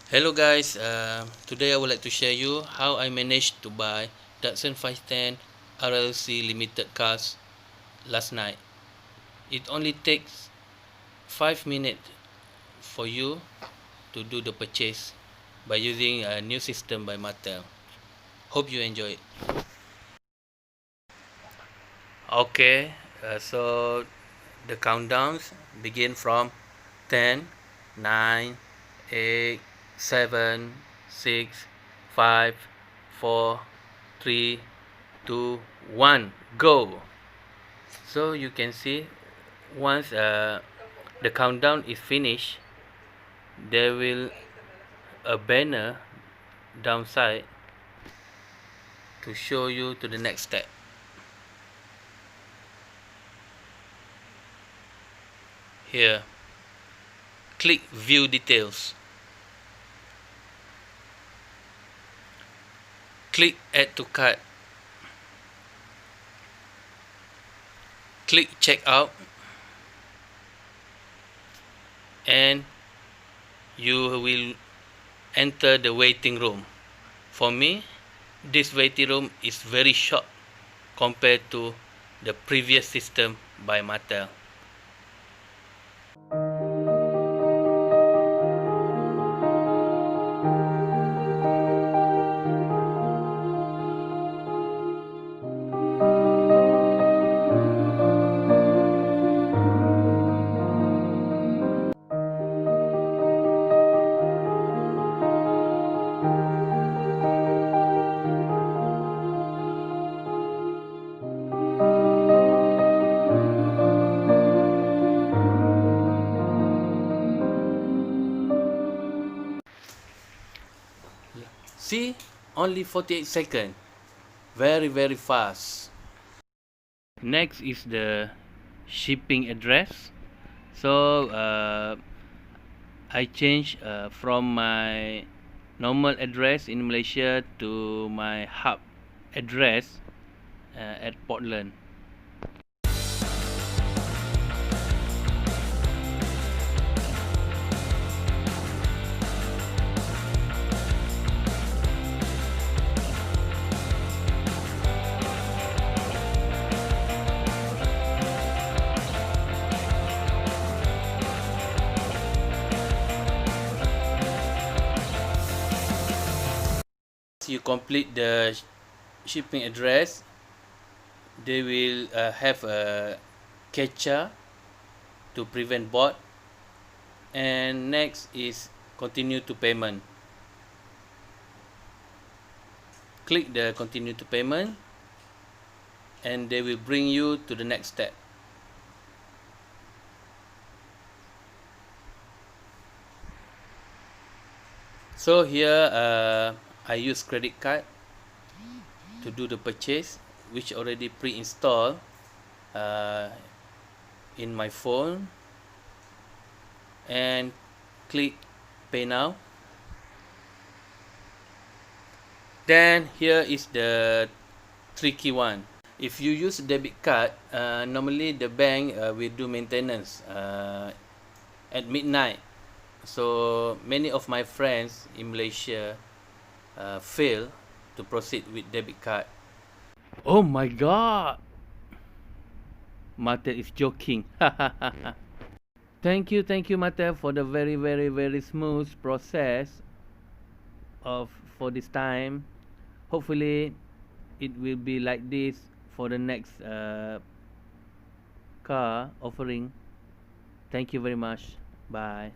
Hello guys, today I would like to share you how I managed to buy Datsun 510 RLC limited cars last night. It only takes 5 minutes for you to do the purchase by using a new system by Mattel. Hope you enjoy it. Okay, so the countdowns begin from 10, 9, 8, 7, 6, 5, 4, 3, 2, 1, go. So you can see once the countdown is finished, there will a banner downside to show you to the next step. Here, click view details. Click add to cart. Click checkout, and you will enter the waiting room. For me, this waiting room is very short compared to the previous system by Mattel. See, only 48 seconds. Very fast. Next is the shipping address. So I changed from my normal address in Malaysia to my hub address at Portland. You complete the shipping address, they will have a catcher to prevent bot, and next is continue to payment. Click the continue to payment, and they will bring you to the next step. So here I use credit card to do the purchase, which already pre-installed in my phone, and click pay now. Then here is the tricky one. If you use debit card, normally the bank will do maintenance at midnight. So many of my friends in Malaysia fail to proceed with debit card. Oh my god! Mattel is joking. Thank you Mattel for the very smooth process for this time. Hopefully it will be like this for the next car offering. Thank you very much. Bye.